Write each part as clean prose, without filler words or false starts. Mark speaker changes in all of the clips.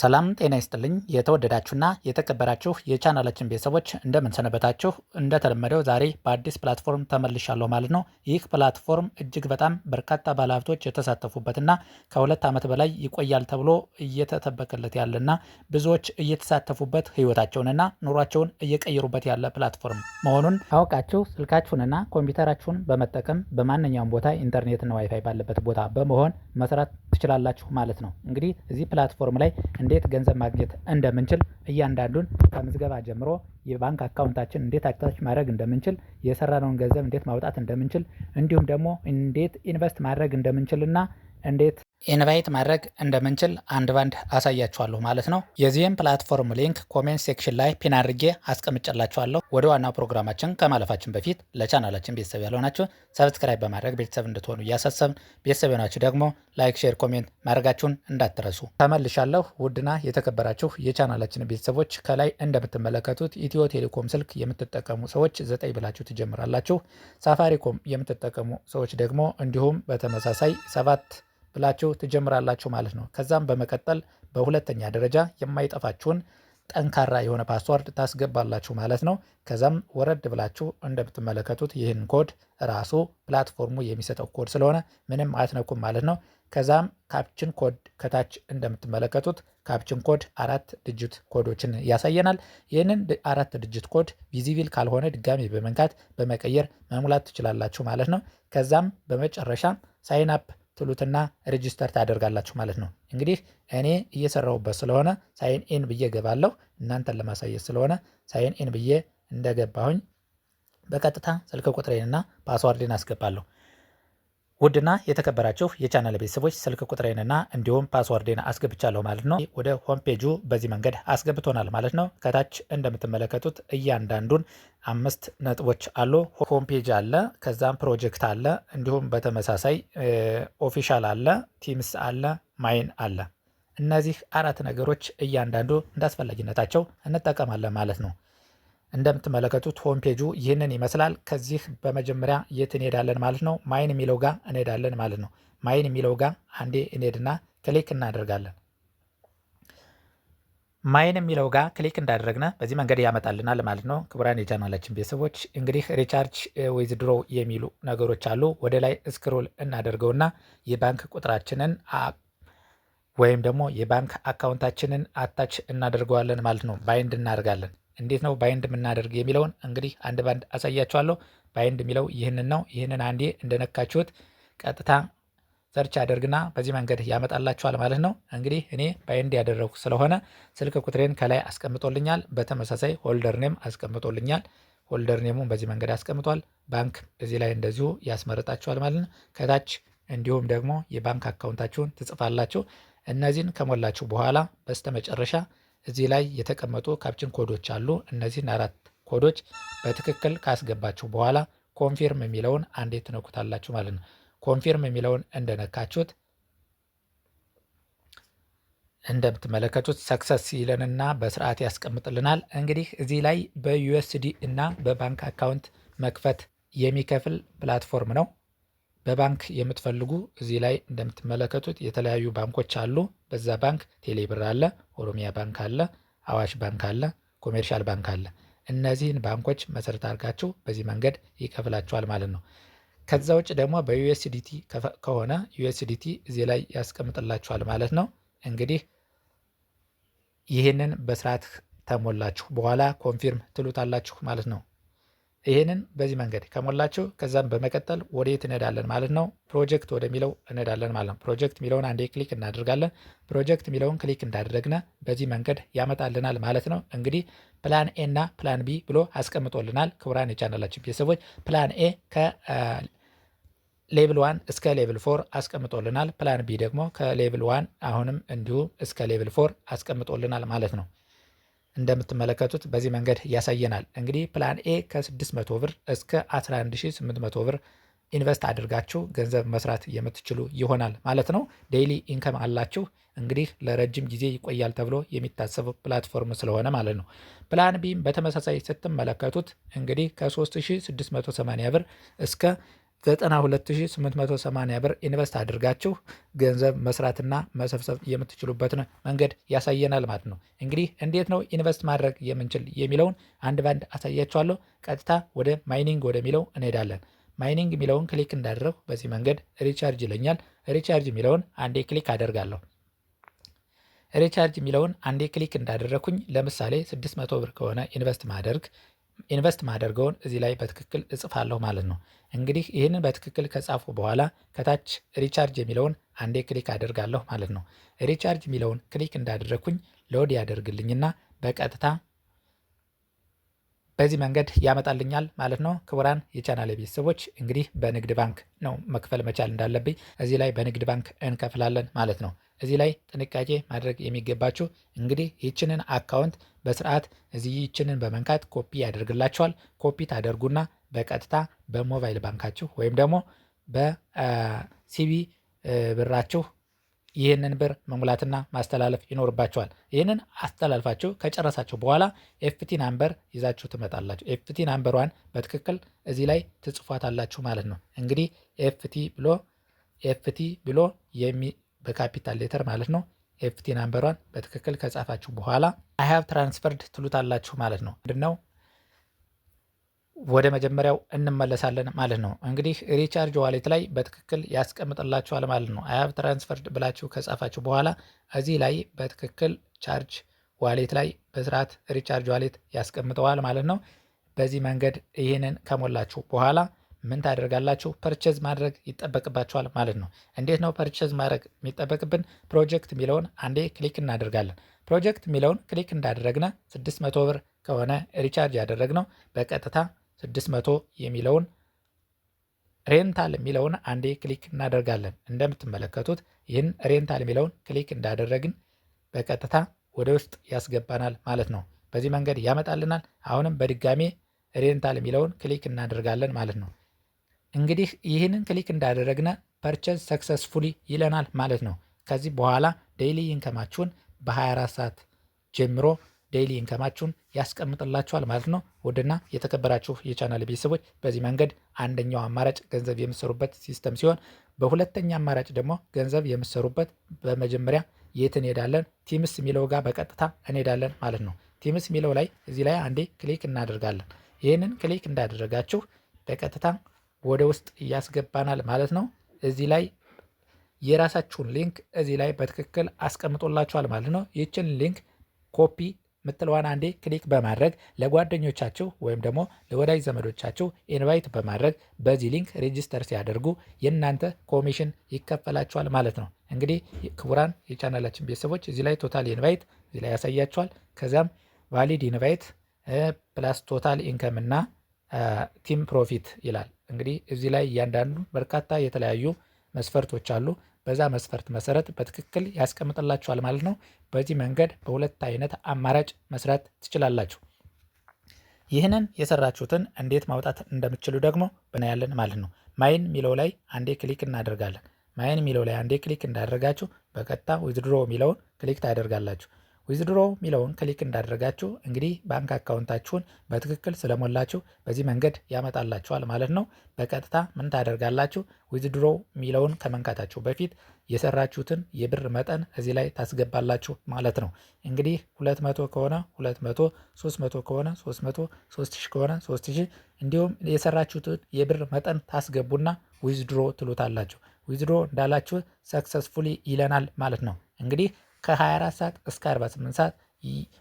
Speaker 1: ሰላም ጤና ይስጥልኝ የተወደዳችሁና የተከበራችሁ የቻናላችን ቤተሰቦች እንደምን ሰነበታችሁ። እንደተለመደው ዛሬ በአዲስ ፕላትፎርም ተመልሻለሁ ማለት ነው። ይህ ፕላትፎርም እጅግ በጣም በርካታ ባለሀብቶች የተሳተፉበትና ከ2 ዓመት በላይ ይቆያል ተብሎ እየተጠበቀለት ያለና ብዙዎች እየተሳተፉበት ህይወታቸውንና ኑሯቸውን እየቀየሩበት ያለ ፕላትፎርም መሆኑን አውቃችሁ ስልካችሁንና ኮምፒውተራችሁን በመጠቀም በማንኛውም ቦታ ኢንተርኔትና ዋይፋይ ባለበት ቦታ በመሆን መስራት ትችላላችሁ ማለት ነው። እንግዲህ እዚህ ፕላትፎርም ላይ እንዴት ገንዘብ ማግኘት እንደምንችል እያንዳንዱን ከምዝገባ ጀምሮ የባንክ አካውንታችን እንዴት አክሰስ ማድረግ እንደምንችል የሰራነውን ገንዘብ እንዴት ማውጣት እንደምንችል እንዲሁም ደግሞ እንዴት ኢንቨስት ማድረግ እንደምንችልና እንዴት ኢንቫይት ማድረግ እንደምንችል አንድ ባንድ አሳያችኋለሁ ማለት ነው። የዚህም ፕላትፎርም ሊንክ ኮሜንት ሴክሽን ላይ ፒን አድርጌ አስቀምጬላችኋለሁ። ወደ ዋናው ፕሮግራማችን ከማለፋችን በፊት ለቻናላችን ቤተሰብ ያልሆናችሁ ሰብስክራይብ በማድረግ ቤተሰብ እንድትሆኑ እያሳሰብን፣ ቤተሰብ የሆናችሁ ደግሞ ላይክ፣ ሼር፣ ኮሜንት ማድረጋችሁን እንዳትረሱ። ተመልሻለሁ። ውድና የተከበራችሁ የቻናላችን ቤተሰቦች ከላይ እንደምትመለከቱት ኢትዮ ቴሌኮም ስልክ የምትጠቀሙ ሰዎች 9 ብላችሁ ትጀምራላችሁ። ሳፋሪኮም የምትጠቀሙ ሰዎች ደግሞ እንዲሁም በተመሳሳይ 7 ብላችሁ ትጀምራላችሁ ማለት ነው። ከዛም በመቀጠል በሁለተኛ ደረጃ የማይጠፋችሁን ጠንካራ የሆነ ፓስወርድ ታስገባላችሁ ማለት ነው። ከዛም ወረድ ብላችሁ እንደምትመለከቱት ይህን ኮድ ራሱ ፕላትፎርሙ የሚሰጠው ኮድ ስለሆነ ምንም አትነኩም ማለት ነው። ከዛም ካፕችን ኮድ ከታች እንደምትመለከቱት ካፕችን ኮድ 4 ዲጂት ኮዶችን ያሳየናል። ይህንን 4 ዲጂት ኮድ ቪዚብል ካልሆነ ድጋሚ በመንካት በመቀየር መሙላት ትችላላችሁ ማለት ነው። ከዛም በመጨረሻ ሳይን አፕ ትሉትና ሬጂስተር ታደርጋላችሁ ማለት ነው። እንግዲህ እኔ እየሰራሁበት ስለሆነ ሳይን ኢን ብዬ ገባለሁ። እናንተን ለማሳየት ስለሆነ ሳይን ኢን ብዬ እንደገባሁኝ በቀጥታ ስልክ ቁጥሬንና ፓስዋርድን አስገባለሁ። ውድና የተከበራችሁ የቻናል ቤተሰቦች ስልክ ቁጥሬንና እንዲሁም ፓስዋርድን አስገብቻለሁ ማለት ነው። ወደ ሆም ፔጁ በዚህ መንገድ አስገብቶናል ማለት ነው። ከታች እንደምትመለከቱት እያንዳንዱን 5 ነጥቦች አሉ። ሆም ፔጅ አለ፣ ከዛም ፕሮጀክት አለ፣ እንዲሁም በተመሳሳይ ኦፊሻል አለ፣ ቲምስ አለ፣ ማይን አለ። እነዚህ 4 ነገሮች እያንዳንዱ እንዳስፈላጊነታቸው እንጠቀማለን ማለት ነው። እንደምትመለከቱት ሆም ፔጁ ይህንን ይመስላል። ከዚህ በመጀመሪያ የት እንሄዳለን ማለት ነው? ማይን የሚለው ጋር እንሄዳለን ማለት ነው። ማይን የሚለው ጋር አንዴ እንሄድና ክሊክ እናደርጋለን። ማይን የሚለው ጋር ክሊክ እንዳደረግነ በዚህ መንገድ ያመጣልናል ማለት ነው። ክቡራን የቻናላችን ቤተሰቦች እንግዲህ ሪቻርጅ ዊዝድሮ የሚሉ ነገሮች አሉ። ወደ ላይ ስክሮል እናደርገውና የባንክ ቁጥራችንን ወይም ደግሞ የባንክ አካውንታችንን አታች እናደርገዋለን ማለት ነው። ባይንድ እናደርጋለን። እንዴት ነው ባይንድ የምናደርግ የሚለውን እንግዲህ አንድ ባንድ አሳያችኋለሁ። ባይንድ የሚለው ይህንን ነው። ይህንን አንዴ እንደነካችሁት ቀጥታ ሰርች አደርግና በዚህ መንገድ ያመጣላችኋል ማለት ነው። እንግዲህ እኔ ባይንድ ያደረኩ ስለሆነ ስልክ ቁጥሬን ከላይ አስቀምጦልኛል። በተመሳሳይ ሆልደር ኔም አስቀምጦልኛል። ሆልደር ኔሙን በዚህ መንገድ አስቀምጧል። ባንክ እዚህ ላይ እንደዚሁ ያስመርጣችኋል ማለት ነው። ከታች እንዲሁም ደግሞ የባንክ አካውንታችሁን ትጽፋላችሁ። እነዚህን ከሞላችሁ በኋላ በስተመጨረሻ እዚህ ላይ የተቀመጡ ካፕችን ኮዶች አሉ። እነዚህን 4 ኮዶች በትክክል ካስገባችሁ በኋላ ኮንፊርም የሚለውን አንዴ ትነኩታላችሁ ማለት ነው። ኮንፊርም የሚለውን እንደነካችሁት እንደምትመለከቱት ሰክሰስ ይለንና በስርዓት ያስቀምጥልናል። እንግዲህ እዚህ ላይ በዩኤስዲ እና በባንክ አካውንት መክፈት የሚከፍል ፕላትፎርም ነው። በባንክ የምትፈልጉ እዚህ ላይ እንደምትመለከቱት የተለያዩ ባንኮች አሉ። በዛ ባንክ ቴሌብር አለ፣ ኦሮሚያ ባንክ አለ፣ አዋሽ ባንክ አለ፣ ኮሜርሻል ባንክ አለ። እነዚህን ባንኮች መሰረት አድርጋችሁ በዚህ መንገድ ይከፍላችኋል ማለት ነው። ከዛ ውጭ ደግሞ በዩኤስዲቲ ከሆነ ዩኤስዲቲ እዚህ ላይ ያስቀምጥላችኋል ማለት ነው። እንግዲህ ይህንን በስርዓት ተሞላችሁ በኋላ ኮንፊርም ትሉታላችሁ ማለት ነው። ይህንን በዚህ መንገድ ከሞላችሁ ከዛም በመቀጠል ወዴት እንሄዳለን ማለት ነው? ፕሮጀክት ወደሚለው እንሄዳለን ማለት ነው። ፕሮጀክት የሚለውን አንዴ ክሊክ እናደርጋለን። ፕሮጀክት የሚለውን ክሊክ እንዳደረግነ በዚህ መንገድ ያመጣልናል ማለት ነው። እንግዲህ ፕላን ኤ እና ፕላን ቢ ብሎ አስቀምጦልናል። ክቡራን የቻናላችን ቤተሰቦች ፕላን ኤ ከሌቭል 1 እስከ ሌቭል 4 አስቀምጦልናል። ፕላን ቢ ደግሞ ከሌቭል 1 አሁንም እንዲሁ እስከ ሌቭል 4 አስቀምጦልናል ማለት ነው። እንደምትመለከቱት በዚህ መንገድ ያሳየናል። እንግዲህ ፕላን ኤ ከ600 ብር እስከ 11800 ብር ኢንቨስት አድርጋችሁ ገንዘብ መስራት የምትችሉ ይሆናል ማለት ነው። ዴይሊ ኢንከም አላችሁ። እንግዲህ ለረጅም ጊዜ ይቆያል ተብሎ የሚታሰብ ፕላትፎርም ስለሆነ ማለት ነው። ፕላን ቢም በተመሳሳይ ስትመለከቱት እንግዲህ ከ3680 ብር እስከ 92,880 ብር ኢንቨስት አድርጋችሁ ገንዘብ መስራትና መሰብሰብ የምትችሉበትን መንገድ ያሳየናል ማለት ነው። እንግዲህ እንዴት ነው ኢንቨስት ማድረግ የምንችል የሚለውን አንድ ባንድ አሳያችኋለሁ። ቀጥታ ወደ ማይኒንግ ወደሚለው እንሄዳለን። ማይኒንግ የሚለውን ክሊክ እንዳደረጉ በዚህ መንገድ ሪቻርጅ ይለኛል። ሪቻርጅ የሚለውን አንዴ ክሊክ አደርጋለሁ። ሪቻርጅ የሚለውን አንዴ ክሊክ እንዳደረኩኝ ለምሳሌ 600 ብር ከሆነ ኢንቨስት ማደርገውን እዚህ ላይ በትክክል እጽፋለሁ ማለት ነው። እንግዲህ ይህንን በትክክል ከጻፉ በኋላ ከታች ሪቻርጅ የሚለውን አንዴ ክሊክ አደርጋለሁ ማለት ነው። ሪቻርጅ የሚለውን ክሊክ እንዳደረኩኝ ሎድ ያደርግልኝና በቀጥታ በዚህ መንገድ ያመጣልኛል ማለት ነው። ክቡራን የቻናል ቤተሰቦች እንግዲህ በንግድ ባንክ ነው መክፈል መቻል እንዳለብኝ እዚህ ላይ በንግድ ባንክ እንከፍላለን ማለት ነው። እዚህ ላይ ጥንቃቄ ማድረግ የሚገባችሁ እንግዲህ ይህችንን አካውንት በስርዓት እዚህ ይህችንን በመንካት ኮፒ ያደርግላችኋል። ኮፒ ታደርጉና በቀጥታ በሞባይል ባንካችሁ ወይም ደግሞ በሲቢ ብራችሁ ይህንን ብር መሙላትና ማስተላለፍ ይኖርባችኋል። ይህንን አስተላልፋችሁ ከጨረሳችሁ በኋላ ኤፍቲ ናምበር ይዛችሁ ትመጣላችሁ። ኤፍቲ ናምበሯን በትክክል እዚህ ላይ ትጽፏታላችሁ ማለት ነው። እንግዲህ ኤፍቲ ብሎ በካፒታል ሌተር ማለት ነው። ኤፍቲ ናምበሯን በትክክል ከጻፋችሁ በኋላ አይ ሃቭ ትራንስፈርድ ትሉታላችሁ ማለት ነው። ምንድነው ወደ መጀመሪያው እንመለሳለን ማለት ነው። እንግዲህ ሪቻርጅ ዋሌት ላይ በትክክል ያስቀምጥላችኋል ማለት ነው። አይ ሃቭ ትራንስፈርድ ብላችሁ ከጻፋችሁ በኋላ እዚህ ላይ በትክክል ቻርጅ ዋሌት ላይ በስርዓት ሪቻርጅ ዋሌት ያስቀምጠዋል ማለት ነው። በዚህ መንገድ ይህንን ከሞላችሁ በኋላ ምን ታደርጋላችሁ? ፐርቼዝ ማድረግ ይጠበቅባችኋል ማለት ነው። እንዴት ነው ፐርቼዝ ማድረግ የሚጠበቅብን? ፕሮጀክት የሚለውን አንዴ ክሊክ እናደርጋለን። ፕሮጀክት የሚለውን ክሊክ እንዳደረግነ 600 ብር ከሆነ ሪቻርጅ ያደረግነው በቀጥታ 600 የሚለውን ሬንታል የሚለውን አንዴ ክሊክ እናደርጋለን። እንደምትመለከቱት ይህን ሬንታል የሚለውን ክሊክ እንዳደረግን በቀጥታ ወደ ውስጥ ያስገባናል ማለት ነው። በዚህ መንገድ ያመጣልናል። አሁንም በድጋሜ ሬንታል የሚለውን ክሊክ እናደርጋለን ማለት ነው። እንግዲህ ይህንን ክሊክ እንዳደረግነ ፐርቼዝ ሰክሰስፉሊ ይለናል ማለት ነው። ከዚህ በኋላ ዴይሊ ኢንከማችሁን በ24 ሰዓት ጀምሮ ዴይሊ ኢንከማችሁን ያስቀምጥላችኋል ማለት ነው። ውድና የተከበራችሁ የቻናል ቤተሰቦች በዚህ መንገድ አንደኛው አማራጭ ገንዘብ የምትሰሩበት ሲስተም ሲሆን፣ በሁለተኛ አማራጭ ደግሞ ገንዘብ የምትሰሩበት በመጀመሪያ የት እንሄዳለን? ቲምስ የሚለው ጋር በቀጥታ እንሄዳለን ማለት ነው። ቲምስ የሚለው ላይ እዚህ ላይ አንዴ ክሊክ እናደርጋለን። ይህንን ክሊክ እንዳደረጋችሁ በቀጥታ ወደ ውስጥ እያስገባናል ማለት ነው። እዚህ ላይ የራሳችሁን ሊንክ እዚህ ላይ በትክክል አስቀምጦላችኋል ማለት ነው። ይህችን ሊንክ ኮፒ ምትለዋን አንዴ ክሊክ በማድረግ ለጓደኞቻችሁ ወይም ደግሞ ለወዳጅ ዘመዶቻችሁ ኢንቫይት በማድረግ በዚህ ሊንክ ሬጂስተር ሲያደርጉ የእናንተ ኮሚሽን ይከፈላችኋል ማለት ነው። እንግዲህ ክቡራን የቻናላችን ቤተሰቦች እዚህ ላይ ቶታል ኢንቫይት እዚህ ላይ ያሳያችኋል። ከዚያም ቫሊድ ኢንቫይት ፕላስ ቶታል ኢንከም እና ቲም ፕሮፊት ይላል። እንግዲህ እዚህ ላይ እያንዳንዱ በርካታ የተለያዩ መስፈርቶች አሉ። በዛ መስፈርት መሰረት በትክክል ያስቀምጥላችኋል ማለት ነው። በዚህ መንገድ በሁለት አይነት አማራጭ መስራት ትችላላችሁ። ይህንን የሰራችሁትን እንዴት ማውጣት እንደምትችሉ ደግሞ እናያለን ማለት ነው። ማይን ሚለው ላይ አንዴ ክሊክ እናደርጋለን። ማይን ሚለው ላይ አንዴ ክሊክ እንዳደረጋችሁ በቀጥታ ዊዝድሮ ሚለውን ክሊክ ታደርጋላችሁ። ዊዝድሮ ሚለውን ክሊክ እንዳደረጋችሁ እንግዲህ ባንክ አካውንታችሁን በትክክል ስለሞላችሁ በዚህ መንገድ ያመጣላችኋል ማለት ነው። በቀጥታ ምን ታደርጋላችሁ? ዊዝድሮ ሚለውን ከመንካታችሁ በፊት የሰራችሁትን የብር መጠን እዚህ ላይ ታስገባላችሁ ማለት ነው። እንግዲህ 200 ከሆነ 200፣ 300 ከሆነ 300፣ 3000 ከሆነ 3000 እንዲሁም የሰራችሁትን የብር መጠን ታስገቡና ዊዝድሮ ትሉታላችሁ። ዊዝድሮ እንዳላችሁ ሰክሰስፉሊ ይለናል ማለት ነው። እንግዲህ ከ24 ሰዓት እስከ 48 ሰዓት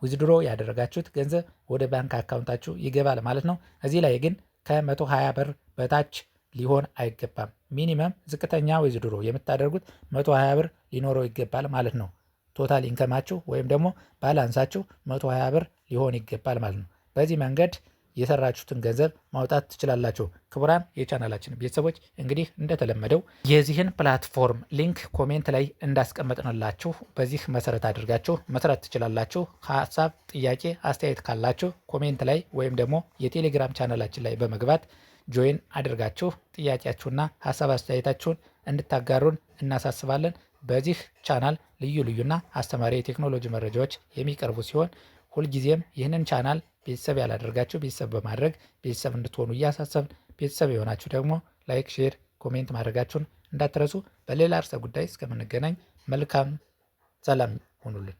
Speaker 1: ዊዝድሮ ያደረጋችሁት ገንዘብ ወደ ባንክ አካውንታችሁ ይገባል ማለት ነው። እዚህ ላይ ግን ከ120 ብር በታች ሊሆን አይገባም። ሚኒመም ዝቅተኛ ዊዝድሮ የምታደርጉት 120 ብር ሊኖረው ይገባል ማለት ነው። ቶታል ኢንከማችሁ ወይም ደግሞ ባላንሳችሁ 120 ብር ሊሆን ይገባል ማለት ነው። በዚህ መንገድ የሰራችሁትን ገንዘብ ማውጣት ትችላላችሁ። ክቡራን የቻናላችን ቤተሰቦች እንግዲህ እንደተለመደው የዚህን ፕላትፎርም ሊንክ ኮሜንት ላይ እንዳስቀመጥንላችሁ በዚህ መሰረት አድርጋችሁ መስራት ትችላላችሁ። ሀሳብ፣ ጥያቄ፣ አስተያየት ካላችሁ ኮሜንት ላይ ወይም ደግሞ የቴሌግራም ቻናላችን ላይ በመግባት ጆይን አድርጋችሁ ጥያቄያችሁና ሀሳብ አስተያየታችሁን እንድታጋሩን እናሳስባለን። በዚህ ቻናል ልዩ ልዩና አስተማሪ የቴክኖሎጂ መረጃዎች የሚቀርቡ ሲሆን ሁልጊዜም ይህንን ቻናል ቤተሰብ ያላደረጋችሁ ቤተሰብ በማድረግ ቤተሰብ እንድትሆኑ እያሳሰብን፣ ቤተሰብ የሆናችሁ ደግሞ ላይክ፣ ሼር፣ ኮሜንት ማድረጋችሁን እንዳትረሱ። በሌላ ርዕሰ ጉዳይ እስከምንገናኝ መልካም ሰላም ሁኑልን።